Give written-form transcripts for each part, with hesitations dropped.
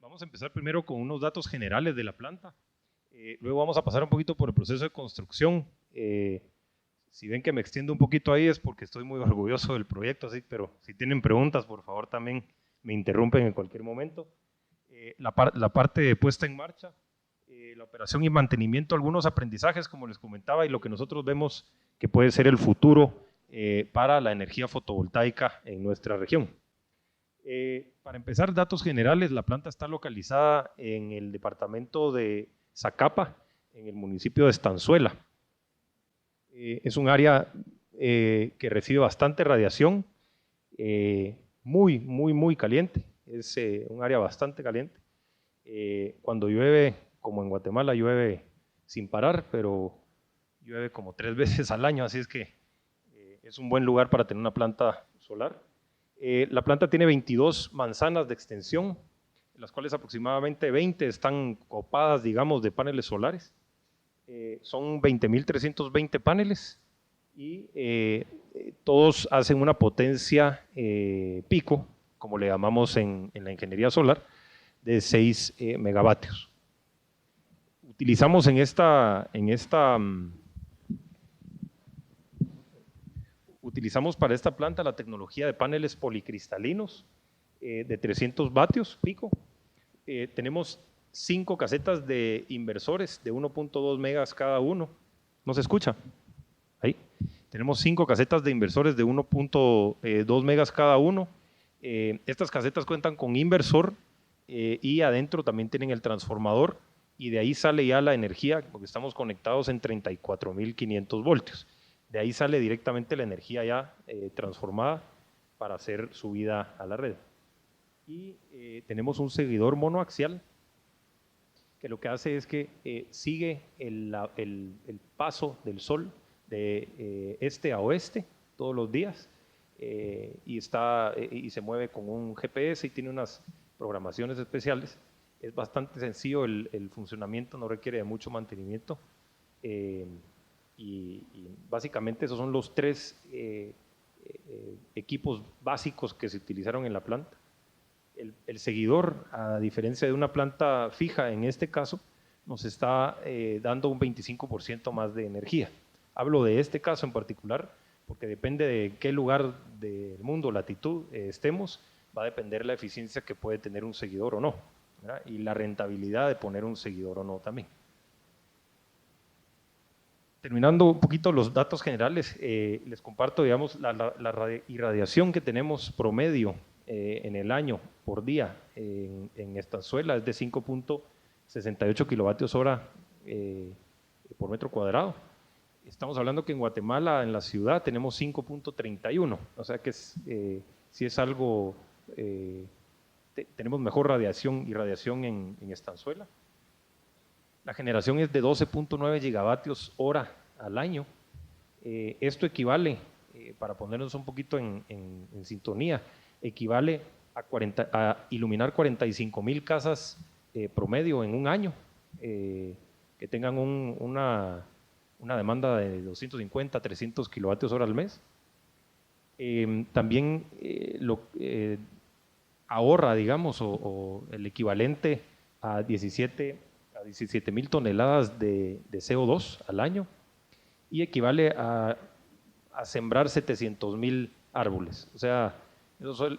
Vamos a empezar primero con unos datos generales de la planta. Luego vamos a pasar un poquito por el proceso de construcción. Si ven que me extiendo un poquito ahí es porque estoy muy orgulloso del proyecto, así, pero si tienen preguntas, por favor también me interrumpen en cualquier momento. La parte de puesta en marcha, la operación y mantenimiento, algunos aprendizajes, como les comentaba, y lo que nosotros vemos que puede ser el futuro para la energía fotovoltaica en nuestra región. Para empezar, datos generales, la planta está localizada en el departamento de Zacapa, en el municipio de Estanzuela. Es un área que recibe bastante radiación, muy caliente, es un área bastante caliente. Cuando llueve, como en Guatemala, llueve sin parar, pero llueve como 3 veces al año, así es que es un buen lugar para tener una planta solar. La planta tiene 22 manzanas de extensión, en las cuales aproximadamente 20 están copadas, digamos, de paneles solares. Son 20.320 paneles y todos hacen una potencia pico, como le llamamos en la ingeniería solar, de 6 megavatios. Utilizamos utilizamos para esta planta la tecnología de paneles policristalinos de 300 vatios pico. Tenemos 5 casetas de inversores de 1.2 megas cada uno. ¿No se escucha? Ahí. Tenemos 5 casetas de inversores de 1.2 megas cada uno. Estas casetas cuentan con inversor y adentro también tienen el transformador y de ahí sale ya la energía, porque estamos conectados en 34.500 voltios. De ahí sale directamente la energía ya transformada para ser subida a la red. Y tenemos un seguidor monoaxial que lo que hace es que sigue el paso del sol de este a oeste todos los días y se mueve con un GPS y tiene unas programaciones especiales. Es bastante sencillo el funcionamiento, no requiere de mucho mantenimiento. Y básicamente esos son los 3 equipos básicos que se utilizaron en la planta. El seguidor, a diferencia de una planta fija en este caso, nos está dando un 25% más de energía. Hablo de este caso en particular porque depende de qué lugar del mundo, latitud estemos, va a depender la eficiencia que puede tener un seguidor o no, ¿verdad? Y la rentabilidad de poner un seguidor o no también. Terminando un poquito los datos generales, les comparto, digamos, la irradiación que tenemos promedio en el año por día en Estanzuela es de 5.68 kilovatios hora por metro cuadrado. Estamos hablando que en Guatemala, en la ciudad, tenemos 5.31, o sea que sí es algo, tenemos mejor irradiación en Estanzuela. La generación es de 12.9 gigavatios hora al año. Esto equivale, para ponernos un poquito en sintonía, equivale a iluminar 45.000 casas promedio en un año, que tengan una demanda de 250, 300 kilovatios hora al mes. También ahorra, digamos, o el equivalente a 17.000 toneladas de CO2 al año y equivale a sembrar 700.000 árboles. O sea,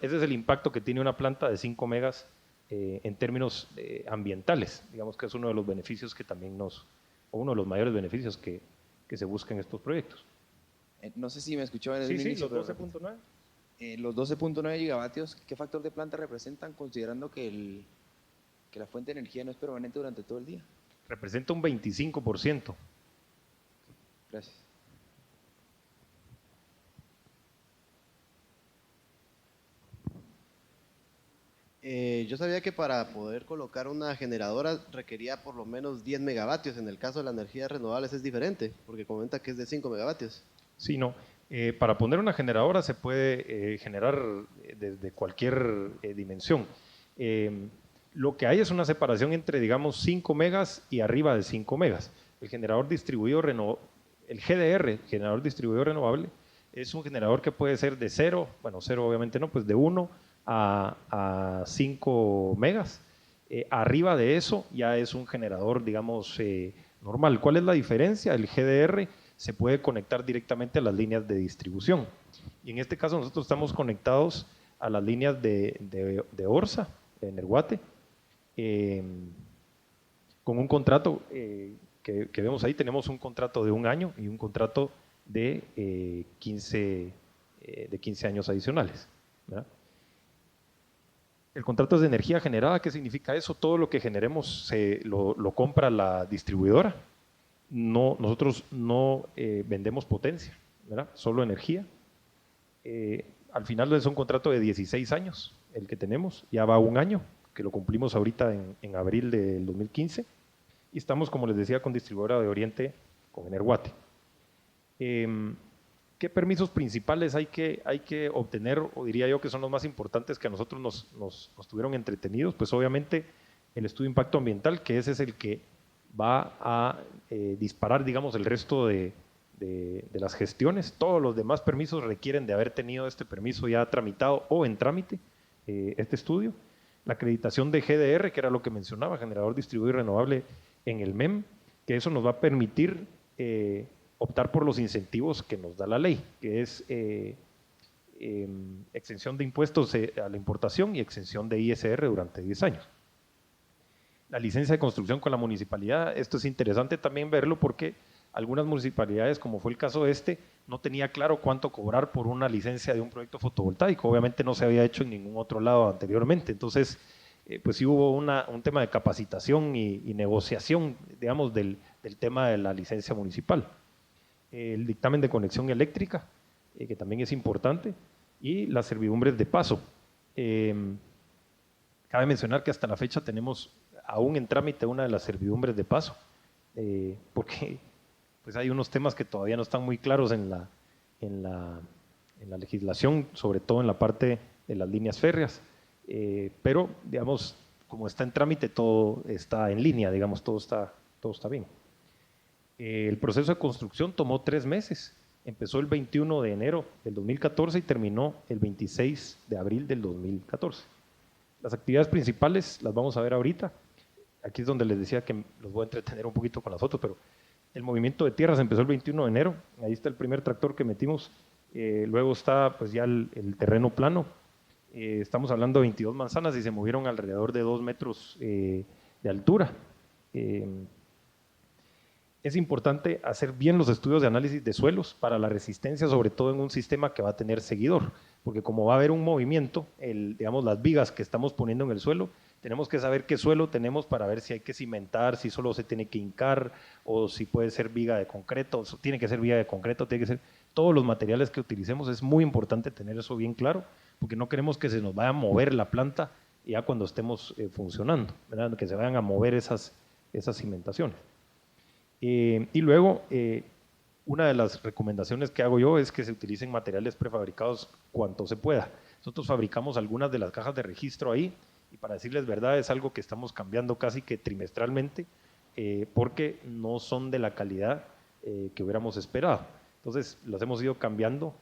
ese es el impacto que tiene una planta de 5 megas en términos ambientales, digamos que es uno de los beneficios que también o uno de los mayores beneficios que se busca en estos proyectos. No sé si me escuchó en el Sí, inicio. los 12.9. Los 12.9 gigavatios, ¿qué factor de planta representan considerando que la fuente de energía no es permanente durante todo el día? Representa un 25%. Gracias. Yo sabía que para poder colocar una generadora requería por lo menos 10 megavatios. En el caso de las energías renovables es diferente, porque comenta que es de 5 megavatios. Sí, no. Para poner una generadora se puede generar desde cualquier dimensión. Lo que hay es una separación entre, digamos, 5 megas y arriba de 5 megas. El generador distribuido el GDR, generador distribuido renovable, es un generador que puede ser de 0, bueno, 0 obviamente no, pues de 1 a 5 megas Arriba de eso ya es un generador, digamos, normal. ¿Cuál es la diferencia? El GDR se puede conectar directamente a las líneas de distribución. Y en este caso nosotros estamos conectados a las líneas de Orsa, en el Guate, con un contrato que vemos ahí. Tenemos un contrato de 1 año y un contrato de 15 años adicionales, ¿verdad? El contrato es de energía generada. ¿Qué significa eso? Todo lo que generemos lo compra la distribuidora. Nosotros no vendemos potencia, ¿verdad? Solo energía. Al final es un contrato de 16 años el que tenemos. Ya va 1 año, que lo cumplimos ahorita en abril del 2015. Y estamos, como les decía, con distribuidora de Oriente, con Energuate. ¿Qué permisos principales hay que obtener, o diría yo que son los más importantes que a nosotros nos tuvieron entretenidos? Pues obviamente el estudio de impacto ambiental, que ese es el que va a disparar, digamos, el resto de las gestiones. Todos los demás permisos requieren de haber tenido este permiso ya tramitado o en trámite, este estudio. La acreditación de GDR, que era lo que mencionaba, generador distribuido y renovable en el MEM, que eso nos va a permitir optar por los incentivos que nos da la ley, que es exención de impuestos a la importación y exención de ISR durante 10 años. La licencia de construcción con la municipalidad, esto es interesante también verlo porque algunas municipalidades, como fue el caso no tenía claro cuánto cobrar por una licencia de un proyecto fotovoltaico. Obviamente no se había hecho en ningún otro lado anteriormente. Entonces, pues sí hubo un tema de capacitación y negociación, digamos, del tema de la licencia municipal. El dictamen de conexión eléctrica, que también es importante, y las servidumbres de paso. Cabe mencionar que hasta la fecha tenemos aún en trámite una de las servidumbres de paso, porque pues hay unos temas que todavía no están muy claros en la legislación, sobre todo en la parte de las líneas férreas, pero digamos, como está en trámite, todo está en línea, digamos, todo está bien. El proceso de construcción tomó 3 meses. Empezó el 21 de enero del 2014 y terminó el 26 de abril del 2014. Las actividades principales las vamos a ver ahorita. Aquí es donde les decía que los voy a entretener un poquito con las fotos, pero el movimiento de tierras empezó el 21 de enero. Ahí está el primer tractor que metimos. Luego está pues ya el terreno plano. Estamos hablando de 22 manzanas y se movieron alrededor de 2 metros de altura. Es importante hacer bien los estudios de análisis de suelos para la resistencia, sobre todo en un sistema que va a tener seguidor, porque como va a haber un movimiento, digamos, las vigas que estamos poniendo en el suelo, tenemos que saber qué suelo tenemos para ver si hay que cimentar, si solo se tiene que hincar o si puede ser viga de concreto, tiene que ser viga de concreto, tiene que ser todos los materiales que utilicemos. Es muy importante tener eso bien claro, porque no queremos que se nos vaya a mover la planta ya cuando estemos funcionando, ¿verdad? Que se vayan a mover esas cimentaciones. Y luego, una de las recomendaciones que hago yo es que se utilicen materiales prefabricados cuanto se pueda. Nosotros fabricamos algunas de las cajas de registro ahí, y para decirles verdad es algo que estamos cambiando casi que trimestralmente, porque no son de la calidad que hubiéramos esperado. Entonces las hemos ido cambiando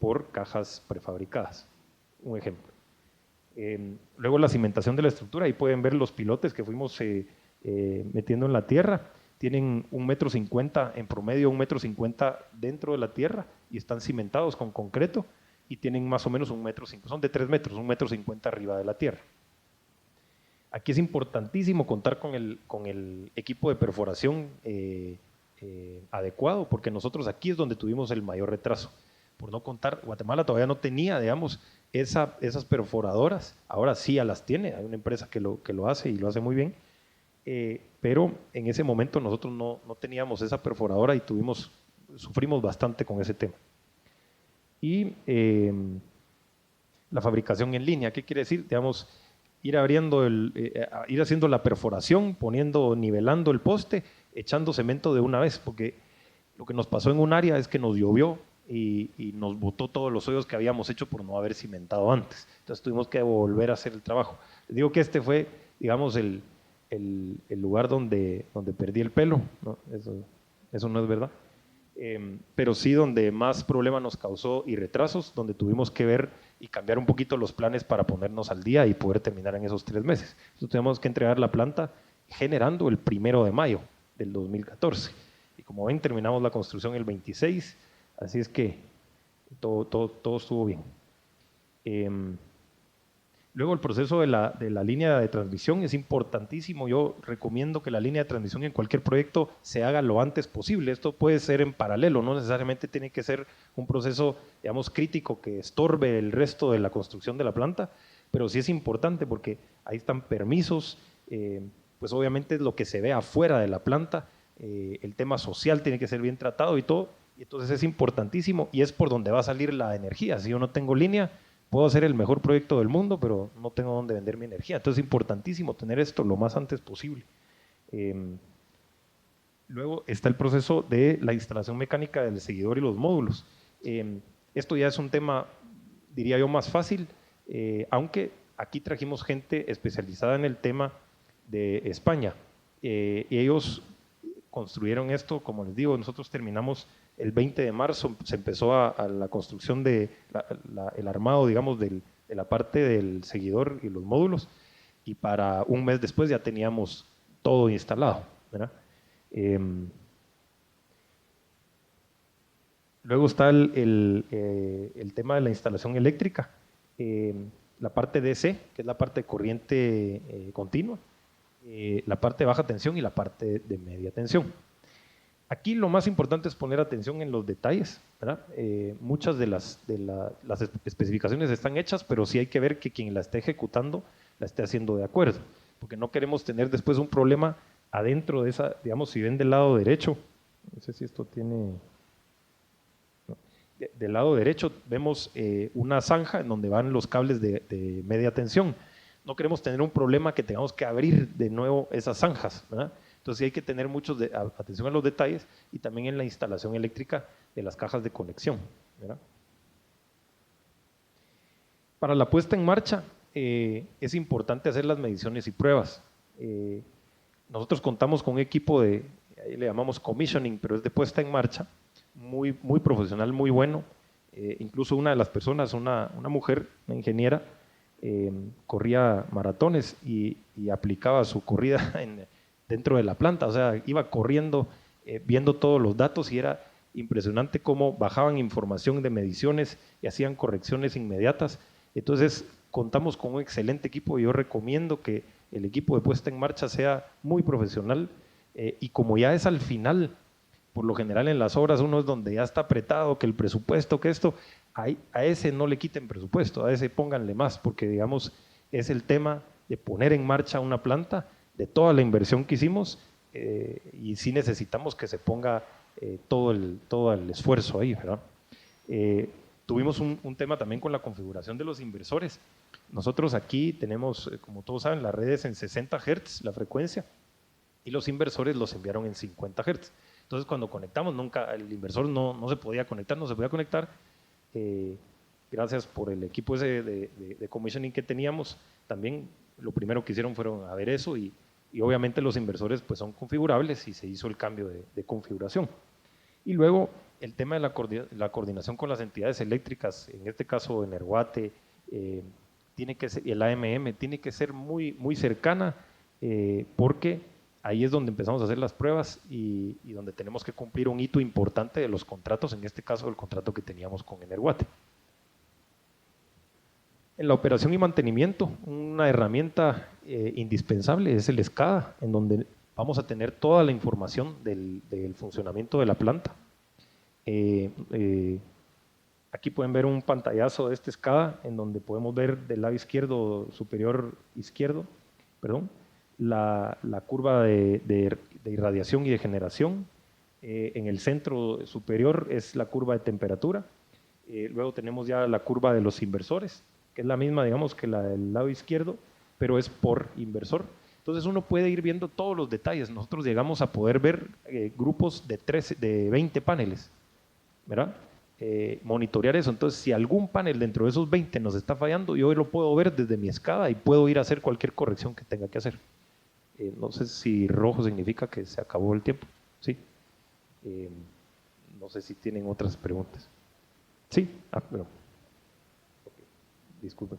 por cajas prefabricadas. Un ejemplo. Luego la cimentación de la estructura, ahí pueden ver los pilotes que fuimos metiendo en la tierra. Tienen 1,50 m en promedio, 1,50 m dentro de la tierra y están cimentados con concreto y tienen más o menos 1,5 m, son de 3 metros, 1,50 m arriba de la tierra. Aquí es importantísimo contar con el equipo de perforación adecuado, porque nosotros aquí es donde tuvimos el mayor retraso. Por no contar, Guatemala todavía no tenía, digamos, esas perforadoras, ahora sí ya las tiene, hay una empresa que lo hace y lo hace muy bien. Pero en ese momento nosotros no teníamos esa perforadora y sufrimos bastante con ese tema. Y la fabricación en línea, ¿qué quiere decir? Digamos, ir haciendo la perforación, nivelando el poste, echando cemento de una vez, porque lo que nos pasó en un área es que nos llovió y nos botó todos los hoyos que habíamos hecho por no haber cimentado antes. Entonces tuvimos que volver a hacer el trabajo. Les digo que este fue, digamos, el lugar donde perdí el pelo, ¿no? Eso no es verdad. pero sí donde más problema nos causó y retrasos, donde tuvimos que ver y cambiar un poquito los planes para ponernos al día y poder terminar en esos 3 meses. Entonces tenemos que entregar la planta generando el 1 de mayo del 2014. Y como ven, terminamos la construcción el 26, así es que todo estuvo bien. Luego el proceso de la línea de transmisión es importantísimo. Yo recomiendo que la línea de transmisión en cualquier proyecto se haga lo antes posible. Esto puede ser en paralelo, no necesariamente tiene que ser un proceso, digamos, crítico que estorbe el resto de la construcción de la planta, pero sí es importante porque ahí están permisos, pues obviamente es lo que se ve afuera de la planta, el tema social tiene que ser bien tratado y todo, y entonces es importantísimo y es por donde va a salir la energía. Si yo no tengo línea, puedo hacer el mejor proyecto del mundo, pero no tengo dónde vender mi energía. Entonces es importantísimo tener esto lo más antes posible. Luego está el proceso de la instalación mecánica del seguidor y los módulos. Esto ya es un tema, diría yo, más fácil, aunque aquí trajimos gente especializada en el tema de España. Y ellos construyeron esto, como les digo, nosotros terminamos el 20 de marzo, se empezó a la construcción de el armado, digamos, de la parte del seguidor y los módulos, y para un mes después ya teníamos todo instalado, ¿verdad? Luego está el tema de la instalación eléctrica, la parte DC, que es la parte de corriente continua, la parte de baja tensión y la parte de media tensión. Aquí lo más importante es poner atención en los detalles, ¿verdad? Muchas de las especificaciones están hechas, pero sí hay que ver que quien la esté ejecutando la esté haciendo de acuerdo, porque no queremos tener después un problema adentro de esa, digamos, si ven del lado derecho, no sé si esto tiene... No. Del lado derecho vemos una zanja en donde van los cables de media tensión. No queremos tener un problema que tengamos que abrir de nuevo esas zanjas, ¿verdad? Entonces sí hay que tener atención a los detalles y también en la instalación eléctrica de las cajas de conexión, ¿verdad? Para la puesta en marcha es importante hacer las mediciones y pruebas. Nosotros contamos con un equipo ahí le llamamos commissioning, pero es de puesta en marcha, muy profesional, muy bueno. Incluso una de las personas, una mujer, una ingeniera, corría maratones y aplicaba su corrida dentro de la planta, o sea, iba corriendo, viendo todos los datos y era impresionante cómo bajaban información de mediciones y hacían correcciones inmediatas. Entonces, contamos con un excelente equipo y yo recomiendo que el equipo de puesta en marcha sea muy profesional y como ya es al final, por lo general en las obras uno es donde ya está apretado, que el presupuesto, que esto, a ese no le quiten presupuesto, a ese pónganle más, porque digamos es el tema de poner en marcha una planta, de toda la inversión que hicimos y sí necesitamos que se ponga todo el esfuerzo ahí, ¿verdad? Tuvimos un tema también con la configuración de los inversores. Nosotros aquí tenemos, como todos saben, las redes en 60 Hz, la frecuencia, y los inversores los enviaron en 50 Hz. Entonces, cuando conectamos, el inversor no se podía conectar, gracias por el equipo ese de commissioning que teníamos, también lo primero que hicieron fueron a ver eso y obviamente los inversores pues son configurables y se hizo el cambio de configuración. Y luego el tema de la coordinación con las entidades eléctricas, en este caso Energuate, tiene que ser, el AMM, tiene que ser muy cercana porque ahí es donde empezamos a hacer las pruebas y donde tenemos que cumplir un hito importante de los contratos, en este caso el contrato que teníamos con Energuate. En la operación y mantenimiento, una herramienta indispensable es el SCADA, en donde vamos a tener toda la información del funcionamiento de la planta. Aquí pueden ver un pantallazo de este SCADA, en donde podemos ver del lado izquierdo, superior izquierdo, perdón, la curva de irradiación y de generación. En el centro superior es la curva de temperatura. Luego tenemos ya la curva de los inversores, que es la misma, digamos, que la del lado izquierdo, pero es por inversor. Entonces uno puede ir viendo todos los detalles. Nosotros llegamos a poder ver grupos de 20 paneles, ¿verdad? Monitorear eso. Entonces, si algún panel dentro de esos 20 nos está fallando, yo lo puedo ver desde mi SCADA y puedo ir a hacer cualquier corrección que tenga que hacer. No sé si rojo significa que se acabó el tiempo. Sí. No sé si tienen otras preguntas. Sí, bueno. Okay. Disculpen.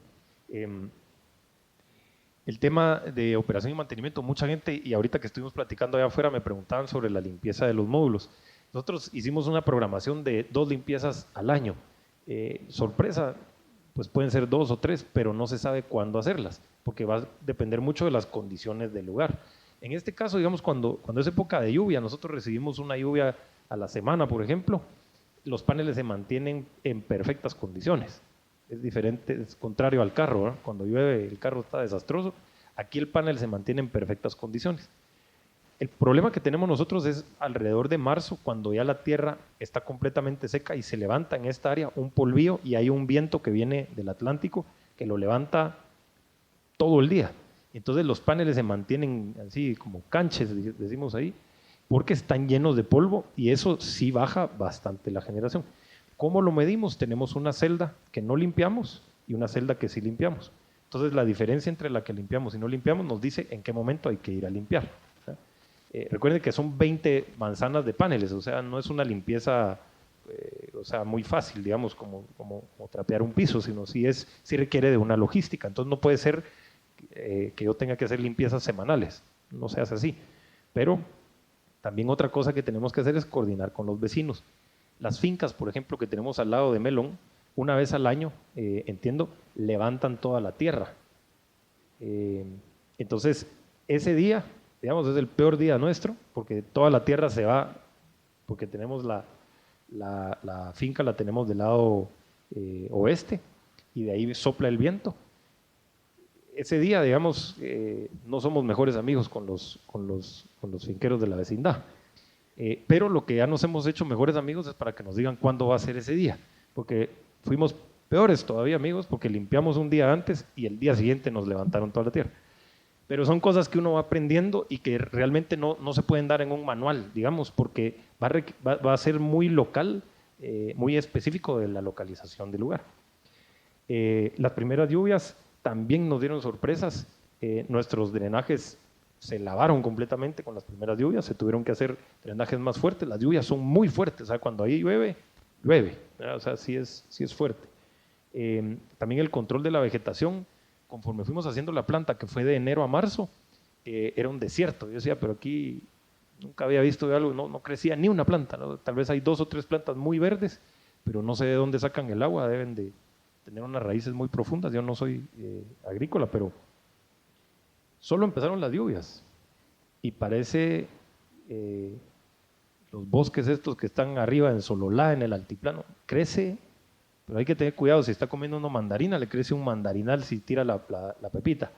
El tema de operación y mantenimiento, mucha gente, y ahorita que estuvimos platicando allá afuera, me preguntaban sobre la limpieza de los módulos. Nosotros hicimos una programación de 2 limpiezas al año. Sorpresa, pues pueden ser 2 o 3, pero no se sabe cuándo hacerlas, porque va a depender mucho de las condiciones del lugar. En este caso, digamos, cuando es época de lluvia, nosotros recibimos una lluvia a la semana, por ejemplo, los paneles se mantienen en perfectas condiciones. Es diferente, es contrario al carro, ¿verdad? Cuando llueve el carro está desastroso, aquí el panel se mantiene en perfectas condiciones. El problema que tenemos nosotros es alrededor de marzo, cuando ya la tierra está completamente seca y se levanta en esta área un polvillo y hay un viento que viene del Atlántico que lo levanta todo el día. Entonces los paneles se mantienen así como canches, decimos ahí, porque están llenos de polvo y eso sí baja bastante la generación. ¿Cómo lo medimos? Tenemos una celda que no limpiamos y una celda que sí limpiamos. Entonces la diferencia entre la que limpiamos y no limpiamos nos dice en qué momento hay que ir a limpiar. Recuerden que son 20 manzanas de paneles, o sea, no es una limpieza muy fácil, digamos, como trapear un piso, sino sí requiere de una logística. Entonces no puede ser que yo tenga que hacer limpiezas semanales, no se hace así. Pero también otra cosa que tenemos que hacer es coordinar con los vecinos. Las fincas, por ejemplo, que tenemos al lado de Melón, una vez al año, entiendo, levantan toda la tierra. Entonces, ese día, digamos, es el peor día nuestro, porque toda la tierra se va, porque tenemos la finca la tenemos del lado oeste, y de ahí sopla el viento. Ese día, digamos, no somos mejores amigos con los finqueros de la vecindad. Pero lo que ya nos hemos hecho mejores amigos es para que nos digan cuándo va a ser ese día, porque fuimos peores todavía amigos porque limpiamos un día antes y el día siguiente nos levantaron toda la tierra. Pero son cosas que uno va aprendiendo y que realmente no se pueden dar en un manual, digamos, porque va a ser muy local, muy específico de la localización del lugar. Las primeras lluvias también nos dieron sorpresas. Nuestros drenajes se lavaron completamente con las primeras lluvias, se tuvieron que hacer drenajes más fuertes. Las lluvias son muy fuertes, o sea, cuando ahí llueve, ¿verdad? O sea, sí es fuerte. También el control de la vegetación, conforme fuimos haciendo la planta, que fue de enero a marzo, era un desierto. Yo decía, pero aquí nunca había visto algo, no crecía ni una planta, ¿no? Tal vez hay 2 o 3 plantas muy verdes, pero no sé de dónde sacan el agua, deben de tener unas raíces muy profundas. Yo no soy agrícola, pero solo empezaron las lluvias y parece los bosques estos que están arriba en Sololá, en el altiplano, crece, pero hay que tener cuidado, si está comiendo una mandarina, le crece un mandarinal si tira la pepita.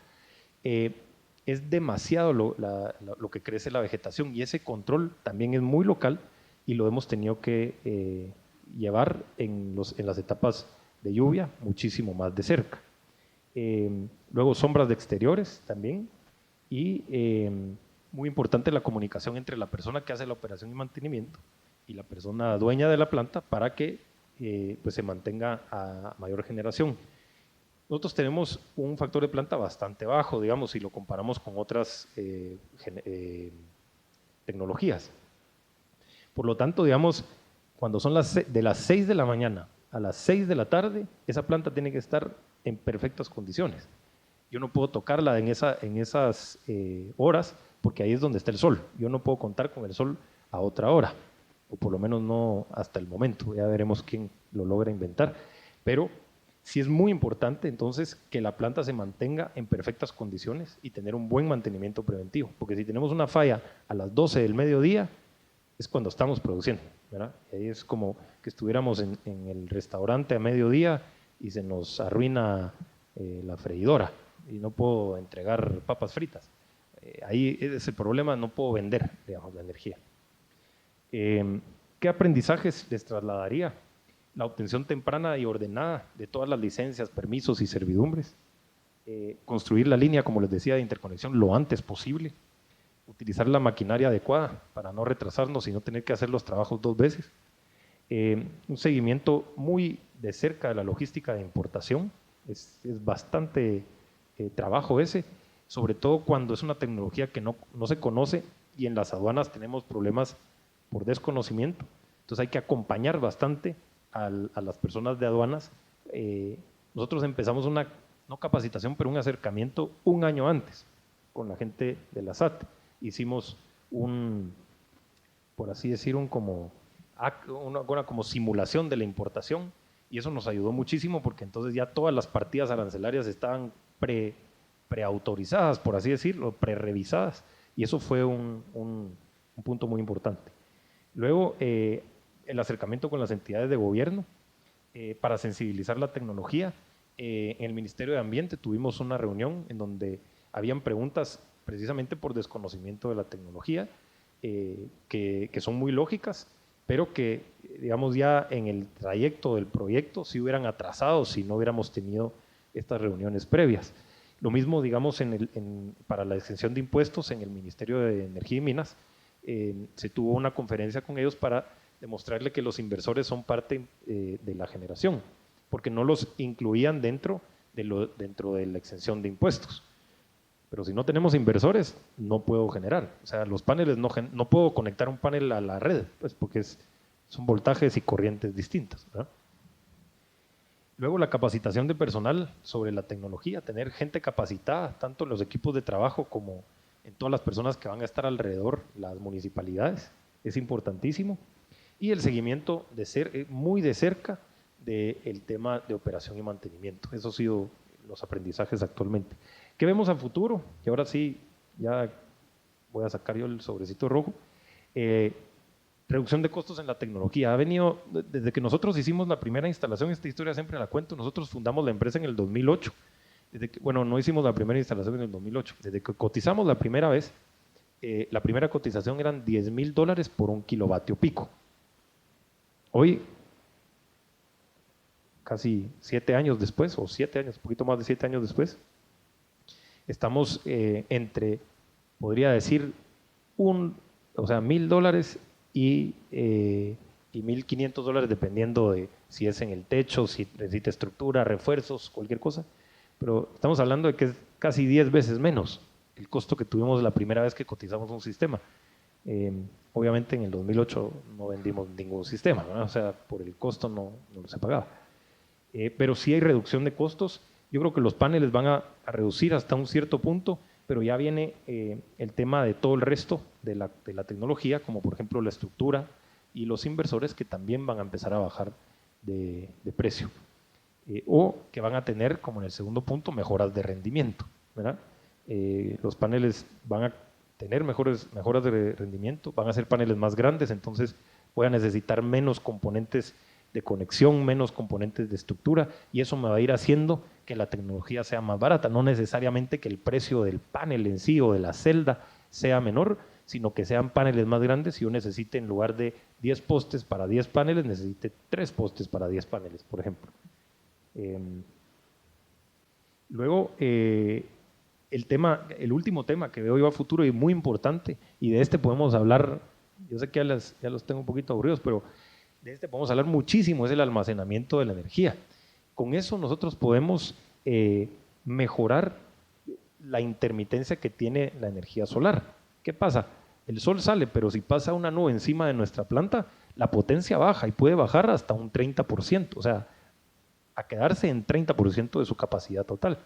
Es demasiado lo que crece la vegetación y ese control también es muy local y lo hemos tenido que llevar en las etapas de lluvia muchísimo más de cerca. Luego sombras de exteriores también y muy importante la comunicación entre la persona que hace la operación y mantenimiento y la persona dueña de la planta para que pues se mantenga a mayor generación. Nosotros tenemos un factor de planta bastante bajo, digamos, si lo comparamos con otras tecnologías. Por lo tanto, digamos, cuando son de las 6 de la mañana a las 6 de la tarde, esa planta tiene que estar en perfectas condiciones. Yo no puedo tocarla en esas horas porque ahí es donde está el sol. Yo no puedo contar con el sol a otra hora, o por lo menos no hasta el momento. Ya veremos quién lo logra inventar. Pero sí es muy importante entonces que la planta se mantenga en perfectas condiciones y tener un buen mantenimiento preventivo. Porque si tenemos una falla a las 12 del mediodía, es cuando estamos produciendo, ¿verdad? Y ahí es como que estuviéramos en el restaurante a mediodía y se nos arruina la freidora y no puedo entregar papas fritas. Ahí es el problema, no puedo vender, digamos, la energía. ¿Qué aprendizajes les trasladaría? La obtención temprana y ordenada de todas las licencias, permisos y servidumbres. Construir la línea, como les decía, de interconexión lo antes posible. Utilizar la maquinaria adecuada para no retrasarnos y no tener que hacer los trabajos 2 veces. Un seguimiento muy de cerca de la logística de importación. Es bastante trabajo ese, sobre todo cuando es una tecnología que no se conoce y en las aduanas tenemos problemas por desconocimiento. Entonces hay que acompañar bastante a las personas de aduanas. Nosotros empezamos una, no capacitación, pero un acercamiento un año antes con la gente de la SAT. Hicimos por así decir, una como simulación de la importación, y eso nos ayudó muchísimo porque entonces ya todas las partidas arancelarias estaban preautorizadas, por así decirlo, prerevisadas, y eso fue un punto muy importante. Luego, el acercamiento con las entidades de gobierno para sensibilizar la tecnología. En el Ministerio de Ambiente tuvimos una reunión en donde habían preguntas precisamente por desconocimiento de la tecnología, que son muy lógicas, pero que, digamos, ya en el trayecto del proyecto se hubieran atrasado si no hubiéramos tenido estas reuniones previas. Lo mismo, digamos, para la exención de impuestos en el Ministerio de Energía y Minas, se tuvo una conferencia con ellos para demostrarle que los inversores son parte de la generación, porque no los incluían dentro de la exención de impuestos. Pero si no tenemos inversores, no puedo generar. O sea, los paneles, no puedo conectar un panel a la red, pues porque son voltajes y corrientes distintas, ¿verdad? Luego, la capacitación de personal sobre la tecnología, tener gente capacitada, tanto en los equipos de trabajo como en todas las personas que van a estar alrededor, las municipalidades, es importantísimo. Y el seguimiento muy de cerca del tema de operación y mantenimiento. Esos han sido los aprendizajes actualmente. ¿Qué vemos a futuro? Y ahora sí, ya voy a sacar yo el sobrecito rojo. Reducción de costos en la tecnología. Ha venido, desde que nosotros hicimos la primera instalación, esta historia siempre la cuento, nosotros fundamos la empresa en el 2008. No hicimos la primera instalación en el 2008. Desde que cotizamos la primera vez, la primera cotización eran $10,000 por 1 kilovatio pico. Hoy, casi 7 años después, o 7 años, un poquito más de 7 años después, estamos podría decir, $1,000 y $1,500 dependiendo de si es en el techo, si necesita estructura, refuerzos, cualquier cosa. Pero estamos hablando de que es casi 10 veces menos el costo que tuvimos la primera vez que cotizamos un sistema. Obviamente en el 2008 no vendimos ningún sistema, ¿no? O sea, por el costo no se pagaba. Pero sí hay reducción de costos. Yo creo que los paneles van a reducir hasta un cierto punto, pero ya viene el tema de todo el resto de la tecnología, como por ejemplo la estructura y los inversores, que también van a empezar a bajar de precio. O que van a tener, como en el segundo punto, mejoras de rendimiento, ¿verdad? Los paneles van a tener mejoras de rendimiento, van a ser paneles más grandes, entonces voy a necesitar menos componentes de conexión, menos componentes de estructura, y eso me va a ir haciendo que la tecnología sea más barata, no necesariamente que el precio del panel en sí o de la celda sea menor, sino que sean paneles más grandes y yo necesite, en lugar de 10 postes para 10 paneles, necesite 3 postes para 10 paneles, por ejemplo. Luego, el último tema que veo yo a futuro y muy importante, y de este podemos hablar, yo sé que ya los tengo un poquito aburridos, pero de este podemos hablar muchísimo, es el almacenamiento de la energía. Con eso nosotros podemos mejorar la intermitencia que tiene la energía solar. ¿Qué pasa? El sol sale, pero si pasa una nube encima de nuestra planta, la potencia baja y puede bajar hasta un 30%, o sea, a quedarse en 30% de su capacidad total.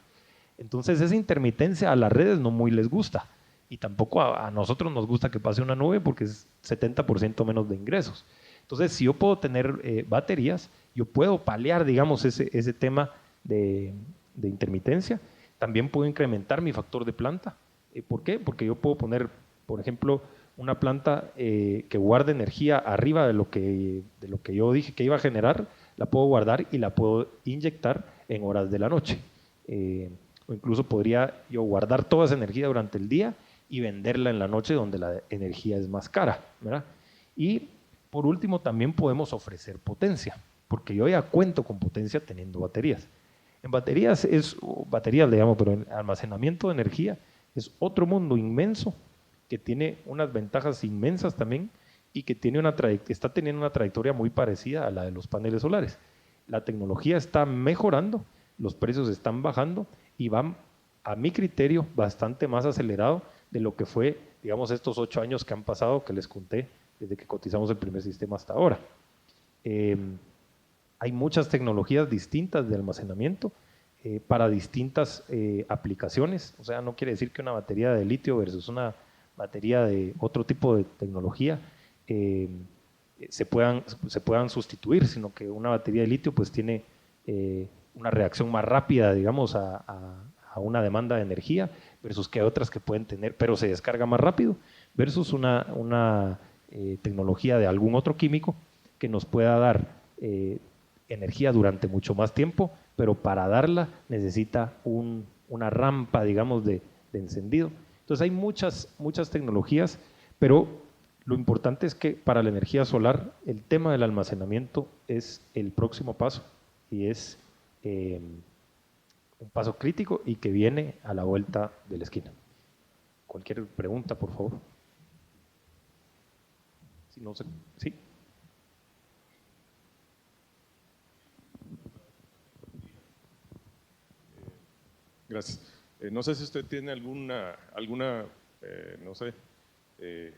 Entonces esa intermitencia a las redes no muy les gusta, y tampoco a nosotros nos gusta que pase una nube porque es 70% menos de ingresos. Entonces, si yo puedo tener baterías, yo puedo paliar, digamos, ese tema de intermitencia. También puedo incrementar mi factor de planta. ¿Por qué? Porque yo puedo poner, por ejemplo, una planta que guarde energía arriba de lo que yo dije que iba a generar, la puedo guardar y la puedo inyectar en horas de la noche. O incluso podría yo guardar toda esa energía durante el día y venderla en la noche, donde la energía es más cara, ¿verdad? Y por último, también podemos ofrecer potencia, porque yo ya cuento con potencia teniendo baterías. En baterías le llamo, pero en almacenamiento de energía es otro mundo inmenso que tiene unas ventajas inmensas también y que está teniendo una trayectoria muy parecida a la de los paneles solares. La tecnología está mejorando, los precios están bajando y van, a mi criterio, bastante más acelerado de lo que fue, digamos, estos 8 años que han pasado, que les conté desde que cotizamos el primer sistema hasta ahora. Hay muchas tecnologías distintas de almacenamiento para distintas aplicaciones. O sea, no quiere decir que una batería de litio versus una batería de otro tipo de tecnología se puedan sustituir, sino que una batería de litio pues tiene una reacción más rápida, digamos, a una demanda de energía, versus que hay otras que pueden tener, pero se descarga más rápido, versus una tecnología de algún otro químico que nos pueda dar energía durante mucho más tiempo, pero para darla necesita una rampa, digamos, de encendido. Entonces hay muchas tecnologías, pero lo importante es que para la energía solar el tema del almacenamiento es el próximo paso y es un paso crítico y que viene a la vuelta de la esquina. Cualquier pregunta, por favor. Si no, sí. Gracias. No sé si usted tiene alguna no sé,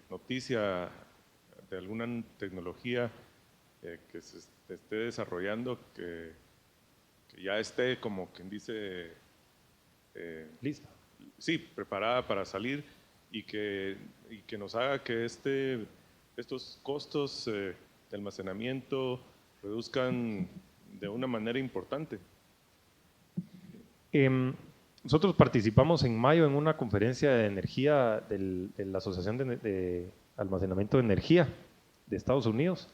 noticia de alguna tecnología que se esté desarrollando que ya esté, como quien dice, Lista. Sí, preparada para salir y que nos haga que estos costos de almacenamiento reduzcan de una manera importante. Nosotros participamos en mayo en una conferencia de energía de la Asociación de Almacenamiento de Energía de Estados Unidos.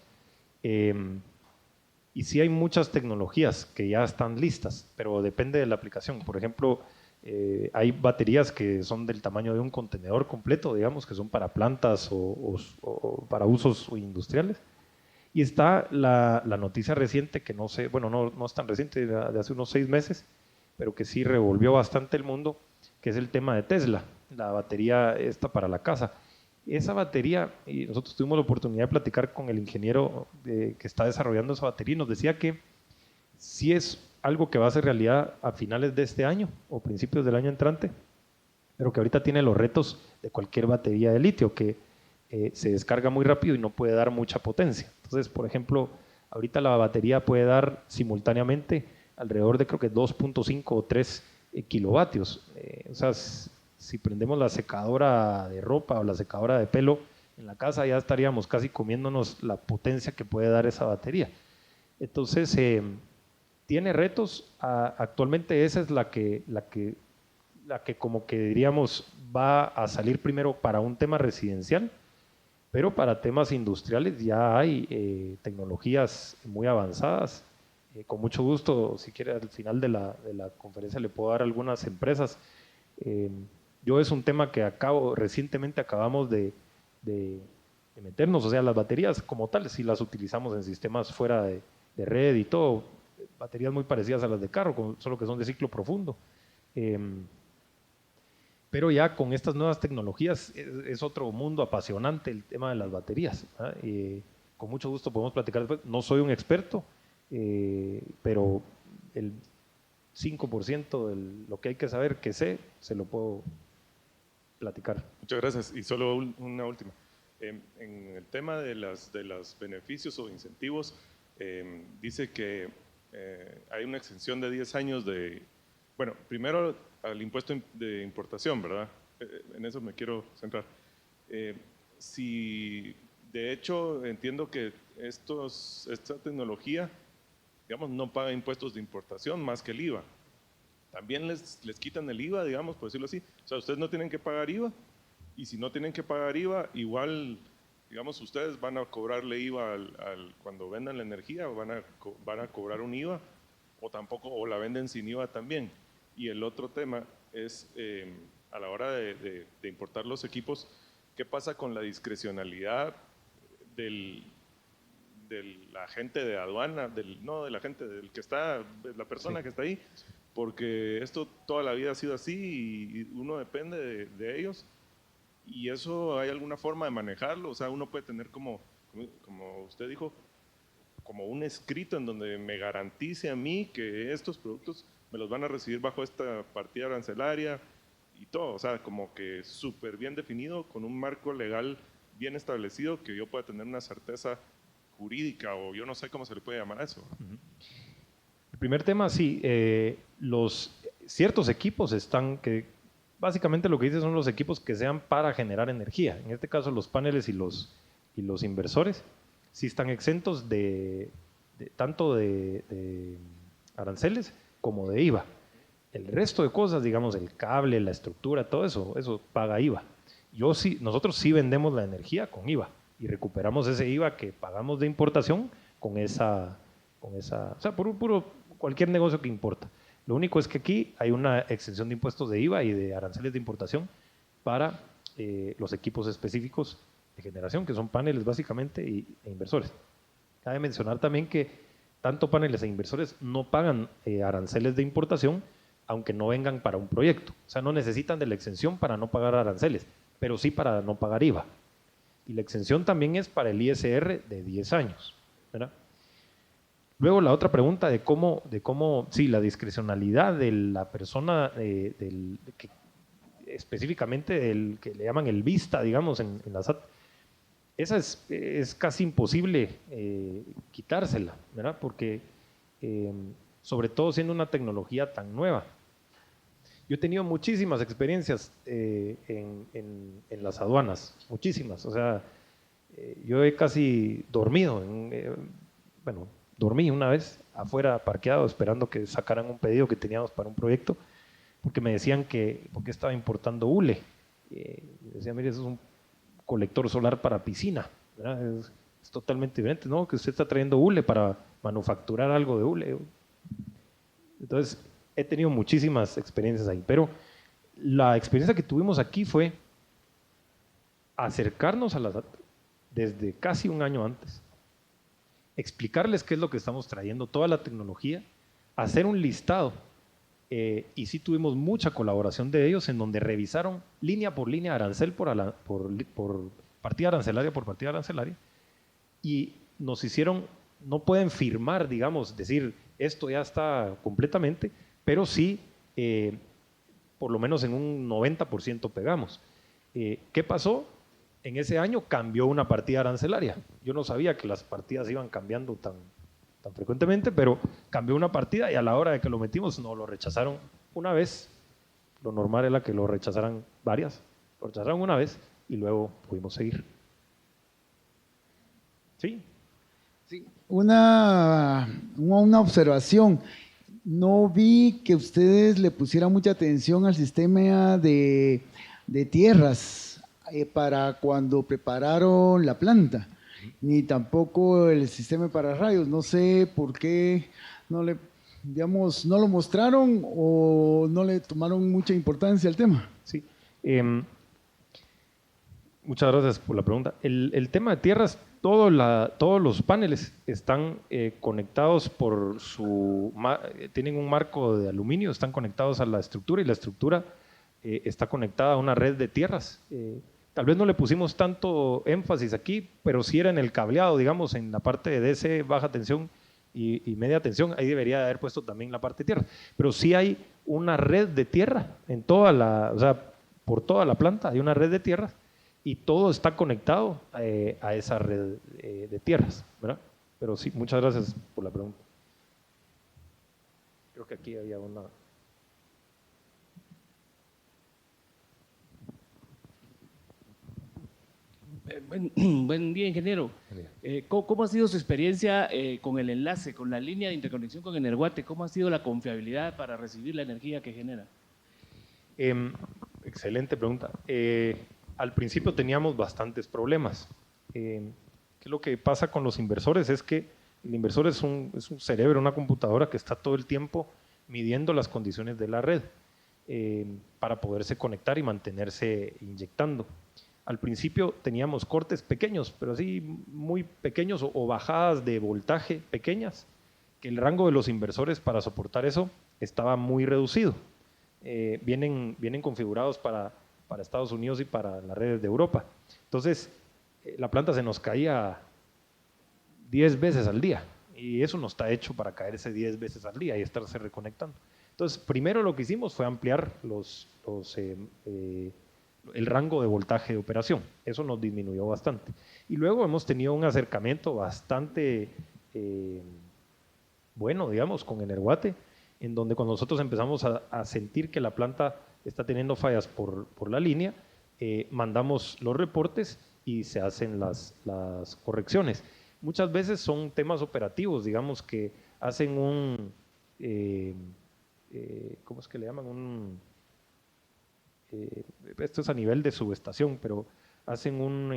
Y sí hay muchas tecnologías que ya están listas, pero depende de la aplicación. Por ejemplo, hay baterías que son del tamaño de un contenedor completo, digamos, que son para plantas o para usos industriales. Y está la noticia reciente, que no sé, bueno, no es tan reciente, de hace unos 6 meses, pero que sí revolvió bastante el mundo, que es el tema de Tesla, la batería esta para la casa. Esa batería, y nosotros tuvimos la oportunidad de platicar con el ingeniero que está desarrollando esa batería y nos decía que sí es algo que va a ser realidad a finales de este año o principios del año entrante, pero que ahorita tiene los retos de cualquier batería de litio, que se descarga muy rápido y no puede dar mucha potencia. Entonces, por ejemplo, ahorita la batería puede dar simultáneamente alrededor de creo que 2.5 o 3 kilovatios. O sea, si prendemos la secadora de ropa o la secadora de pelo en la casa, ya estaríamos casi comiéndonos la potencia que puede dar esa batería. Entonces, tiene retos. Actualmente esa es la que como que diríamos va a salir primero para un tema residencial, pero para temas industriales ya hay tecnologías muy avanzadas. Con mucho gusto, si quiere, al final de la conferencia le puedo dar algunas empresas. Yo es un tema que recientemente acabamos de meternos, o sea, las baterías como tales, si las utilizamos en sistemas fuera de red y todo, baterías muy parecidas a las de carro, solo que son de ciclo profundo. Pero ya con estas nuevas tecnologías es otro mundo apasionante el tema de las baterías. Con mucho gusto podemos platicar después. No soy un experto, pero el 5% de lo que hay que saber que sé, se lo puedo platicar. Muchas gracias. Y solo una última. En el tema de los beneficios o incentivos, dice que hay una extensión de 10 años de, bueno, primero al impuesto de importación, ¿verdad? En eso me quiero centrar. Si de hecho entiendo que esta tecnología, digamos, no paga impuestos de importación más que el IVA. También les quitan el IVA, digamos, por decirlo así. O sea, ustedes no tienen que pagar IVA, y si no tienen que pagar IVA, igual, digamos, ustedes van a cobrarle IVA cuando vendan la energía, van a cobrar un IVA, o la venden sin IVA también. Y el otro tema es, a la hora de importar los equipos, ¿qué pasa con la discrecionalidad del agente de aduana, del agente, del que está, de la persona que está ahí? Porque esto toda la vida ha sido así y uno depende de ellos. ¿Y eso hay alguna forma de manejarlo? O sea, uno puede tener como usted dijo, como un escrito en donde me garantice a mí que estos productos me los van a recibir bajo esta partida arancelaria y todo. O sea, como que súper bien definido con un marco legal bien establecido que yo pueda tener una certeza jurídica o yo no sé cómo se le puede llamar a eso. El primer tema, sí, ciertos equipos están, que básicamente lo que dice son los equipos que sean para generar energía. En este caso los paneles y los inversores sí están exentos tanto de aranceles como de IVA. El resto de cosas, digamos, el cable, la estructura, todo eso paga IVA. Nosotros sí vendemos la energía con IVA y recuperamos ese IVA que pagamos de importación con esa, o sea, cualquier negocio que importa. Lo único es que aquí hay una exención de impuestos de IVA y de aranceles de importación para los equipos específicos de generación, que son paneles básicamente e inversores. Cabe mencionar también que tanto paneles e inversores no pagan aranceles de importación, aunque no vengan para un proyecto. O sea, no necesitan de la exención para no pagar aranceles, pero sí para no pagar IVA. Y la exención también es para el ISR de 10 años, ¿verdad? Luego la otra pregunta de cómo sí, la discrecionalidad de la persona, específicamente del que le llaman el vista, digamos, en la SAT, esa es casi imposible quitársela, ¿verdad? Porque sobre todo siendo una tecnología tan nueva. Yo he tenido muchísimas experiencias en las aduanas, muchísimas. O sea, yo he casi dormido, dormí una vez afuera parqueado esperando que sacaran un pedido que teníamos para un proyecto, porque me decían porque estaba importando hule. Decía, mire, eso es un colector solar para piscina, ¿verdad? Es totalmente diferente, ¿no? Que usted está trayendo hule para manufacturar algo de hule. Entonces, he tenido muchísimas experiencias ahí, pero la experiencia que tuvimos aquí fue acercarnos a las desde casi un año antes, explicarles qué es lo que estamos trayendo, toda la tecnología, hacer un listado, y sí tuvimos mucha colaboración de ellos en donde revisaron línea por línea, arancel por partida arancelaria por partida arancelaria, y nos hicieron, no pueden firmar, digamos, decir esto ya está completamente, pero sí, por lo menos en un 90% pegamos. ¿Qué pasó? En ese año cambió una partida arancelaria. Yo no sabía que las partidas iban cambiando tan frecuentemente, pero cambió una partida y a la hora de que lo metimos no lo rechazaron una vez. Lo normal era que lo rechazaran varias. Lo rechazaron una vez y luego pudimos seguir. ¿Sí? Sí, una observación. No vi que ustedes le pusieran mucha atención al sistema de tierras para cuando prepararon la planta, ni tampoco el sistema para rayos. No sé por qué no lo mostraron o no le tomaron mucha importancia al tema. Sí. Muchas gracias por la pregunta. El tema de tierras, todos los paneles están conectados tienen un marco de aluminio, están conectados a la estructura y la estructura está conectada a una red de tierras. Tal vez no le pusimos tanto énfasis aquí, pero sí era en el cableado, digamos, en la parte de DC, baja tensión y media tensión, ahí debería de haber puesto también la parte de tierra. Pero sí hay una red de tierra por toda la planta hay una red de tierras. Y todo está conectado a esa red de tierras, ¿verdad? Pero sí, muchas gracias por la pregunta. Creo que aquí había una... Buen día, ingeniero. ¿Cómo ha sido su experiencia con el enlace, con la línea de interconexión con Energuate? ¿Cómo ha sido la confiabilidad para recibir la energía que genera? Excelente pregunta. Al principio teníamos bastantes problemas. ¿Qué es lo que pasa con los inversores? Es que el inversor es un cerebro, una computadora que está todo el tiempo midiendo las condiciones de la red para poderse conectar y mantenerse inyectando. Al principio teníamos cortes pequeños, pero así muy pequeños o bajadas de voltaje pequeñas, que el rango de los inversores para soportar eso estaba muy reducido. Vienen configurados para Estados Unidos y para las redes de Europa. Entonces, la planta se nos caía 10 veces al día y eso no está hecho para caerse 10 veces al día y estarse reconectando. Entonces, primero lo que hicimos fue ampliar los el rango de voltaje de operación. Eso nos disminuyó bastante. Y luego hemos tenido un acercamiento bastante bueno, digamos, con Energuate, en donde cuando nosotros empezamos a sentir que la planta está teniendo fallas por la línea, mandamos los reportes y se hacen las correcciones. Muchas veces son temas operativos, digamos que hacen ¿cómo es que le llaman? Esto es a nivel de subestación, pero hacen un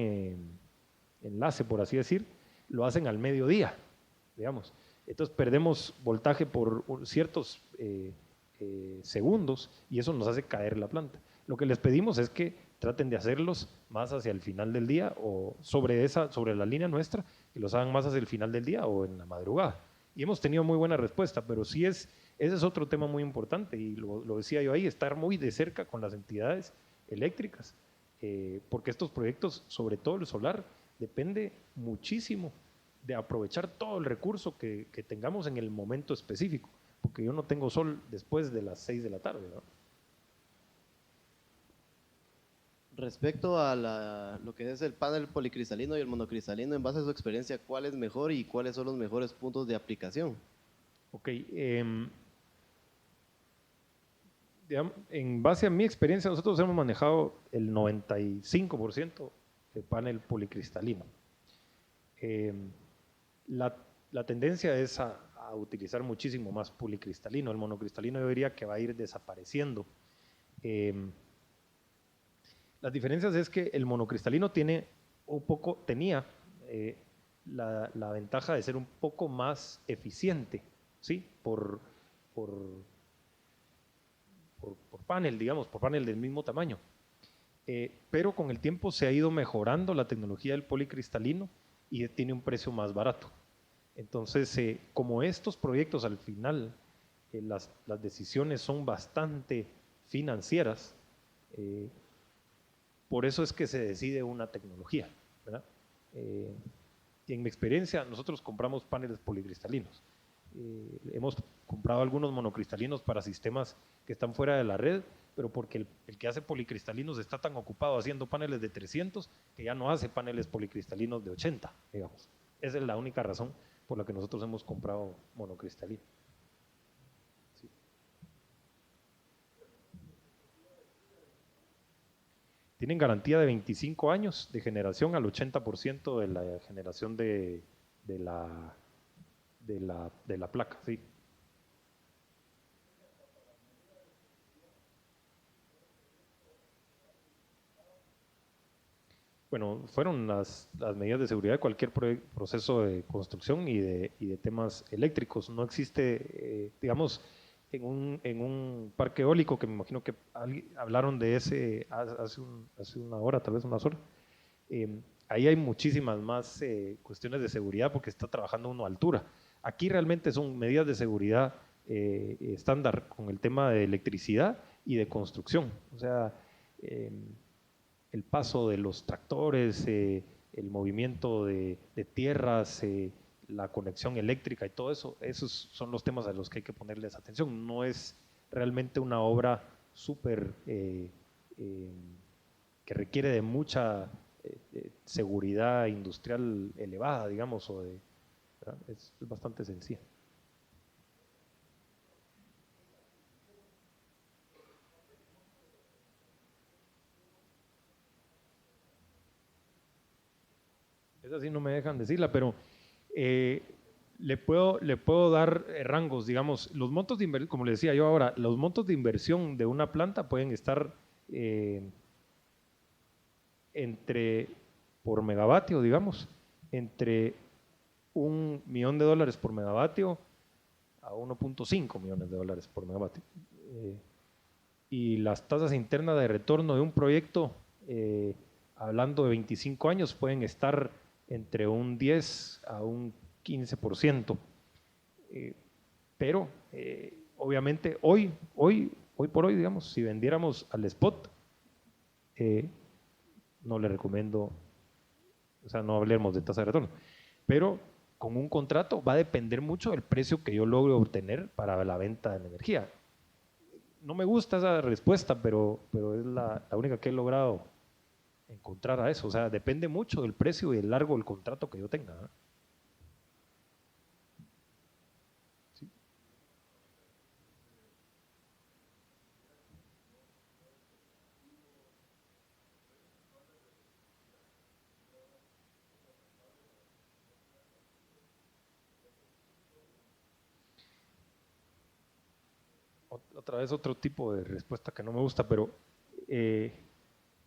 enlace, por así decir, lo hacen al mediodía, digamos. Entonces perdemos voltaje por ciertos segundos y eso nos hace caer la planta. Lo que les pedimos es que traten de hacerlos más hacia el final del día o sobre la línea nuestra, que los hagan más hacia el final del día o en la madrugada. Y hemos tenido muy buena respuesta, pero sí ese es otro tema muy importante y lo decía yo ahí, estar muy de cerca con las entidades eléctricas, porque estos proyectos, sobre todo el solar, depende muchísimo de aprovechar todo el recurso que tengamos en el momento específico, porque yo no tengo sol después de las 6 de la tarde, ¿no? Respecto a lo que es el panel policristalino y el monocristalino, en base a su experiencia, ¿cuál es mejor y cuáles son los mejores puntos de aplicación? Ok, en base a mi experiencia, nosotros hemos manejado el 95% de panel policristalino. La tendencia es a utilizar muchísimo más policristalino. El monocristalino yo diría que va a ir desapareciendo. Las diferencias es que el monocristalino tenía la ventaja de ser un poco más eficiente, ¿sí? Por panel, digamos, por panel del mismo tamaño. Pero con el tiempo se ha ido mejorando la tecnología del policristalino y tiene un precio más barato. Entonces, como estos proyectos al final, las decisiones son bastante financieras, por eso es que se decide una tecnología, ¿verdad? Y en mi experiencia, nosotros compramos paneles policristalinos. Hemos comprado algunos monocristalinos para sistemas que están fuera de la red, pero porque el que hace policristalinos está tan ocupado haciendo paneles de 300 que ya no hace paneles policristalinos de 80, digamos. Esa es la única razón por la que nosotros hemos comprado monocristalino. Sí. Tienen garantía de 25 años de generación al 80% de la generación de la placa, sí. Bueno, fueron las medidas de seguridad de cualquier proceso de construcción y de temas eléctricos. No existe, digamos, en un parque eólico, que me imagino que hablaron de ese hace una hora, tal vez unas horas. Ahí hay muchísimas más cuestiones de seguridad porque está trabajando uno a altura. Aquí realmente son medidas de seguridad estándar con el tema de electricidad y de construcción. O sea, el paso de los tractores, el movimiento de tierras, la conexión eléctrica y todo eso, esos son los temas a los que hay que ponerles atención. No es realmente una obra súper que requiere de mucha seguridad industrial elevada, digamos, es bastante sencilla. Esa sí no me dejan decirla, pero le puedo dar rangos, digamos, los montos de inversión, como le decía yo ahora, los montos de inversión de una planta pueden estar por megavatio, digamos, entre $1 millón por megavatio a 1.5 millones de dólares por megavatio. Y las tasas internas de retorno de un proyecto, hablando de 25 años, pueden estar entre un 10 a un 15%. Pero, obviamente, hoy por hoy, digamos, si vendiéramos al spot, no le recomiendo, o sea, no hablemos de tasa de retorno, pero con un contrato va a depender mucho del precio que yo logre obtener para la venta de la energía. no me gusta esa respuesta, pero es la única que he logrado encontrar a eso. O sea, depende mucho del precio y el largo del contrato que yo tenga. ¿Eh? Sí. Otra vez otro tipo de respuesta que no me gusta, pero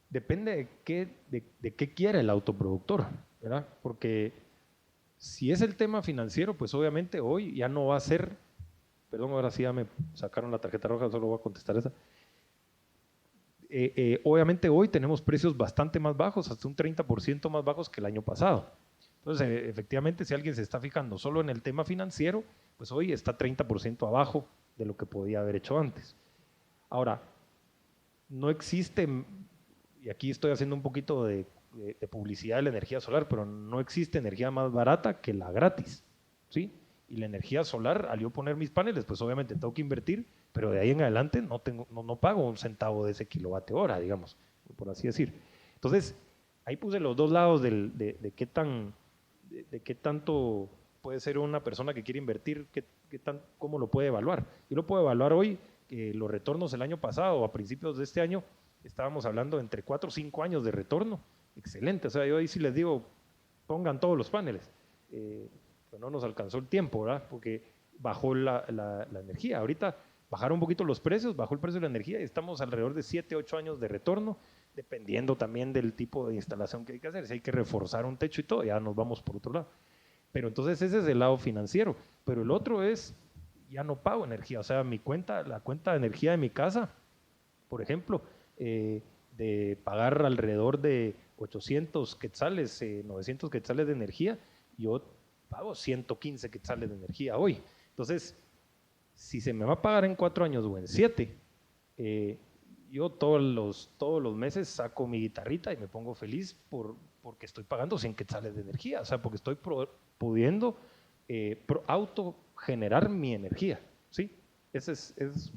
depende de qué quiere el autoproductor, ¿verdad? Porque si es el tema financiero, pues obviamente hoy ya no va a ser, perdón, ahora sí ya me sacaron la tarjeta roja, solo voy a contestar esa. Obviamente hoy tenemos precios bastante más bajos, hasta un 30% más bajos que el año pasado. Entonces, efectivamente, si alguien se está fijando solo en el tema financiero, pues hoy está 30% abajo de lo que podía haber hecho antes. Ahora, no existe, y aquí estoy haciendo un poquito de publicidad de la energía solar, pero no existe energía más barata que la gratis, ¿sí? Y la energía solar, al yo poner mis paneles, pues obviamente tengo que invertir, pero de ahí en adelante no pago un centavo de ese kilovatio hora, digamos, por así decir. Entonces, ahí puse los dos lados de qué tanto puede ser una persona que quiere invertir, cómo lo puede evaluar. Yo lo puedo evaluar hoy, los retornos el año pasado o a principios de este año, estábamos hablando entre 4 o 5 años de retorno. Excelente, o sea, yo ahí sí les digo, pongan todos los paneles. Pero no nos alcanzó el tiempo, ¿verdad? Porque bajó la energía. Ahorita bajaron un poquito los precios, bajó el precio de la energía y estamos alrededor de 7, 8 años de retorno, dependiendo también del tipo de instalación que hay que hacer. Si hay que reforzar un techo y todo, ya nos vamos por otro lado. Pero entonces ese es el lado financiero. Pero el otro es, ya no pago energía. O sea, la cuenta de energía de mi casa, por ejemplo, de pagar alrededor de 800 quetzales, 900 quetzales de energía, yo pago 115 quetzales de energía hoy. Entonces, si se me va a pagar en 4 años o en 7, yo todos los meses saco mi guitarrita y me pongo feliz porque estoy pagando 100 quetzales de energía, o sea, porque estoy pudiendo autogenerar mi energía, ¿sí? Ese es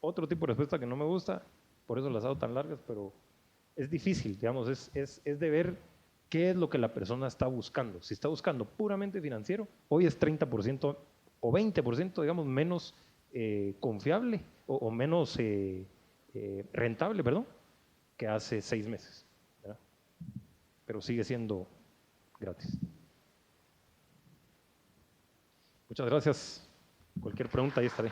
otro tipo de respuesta que no me gusta, por eso las hago tan largas, pero es difícil, digamos, es de ver qué es lo que la persona está buscando. Si está buscando puramente financiero, hoy es 30% o 20%, digamos, menos confiable o menos rentable, perdón, que hace 6 meses, ¿verdad? Pero sigue siendo gratis. Muchas gracias. Cualquier pregunta, ahí estaré.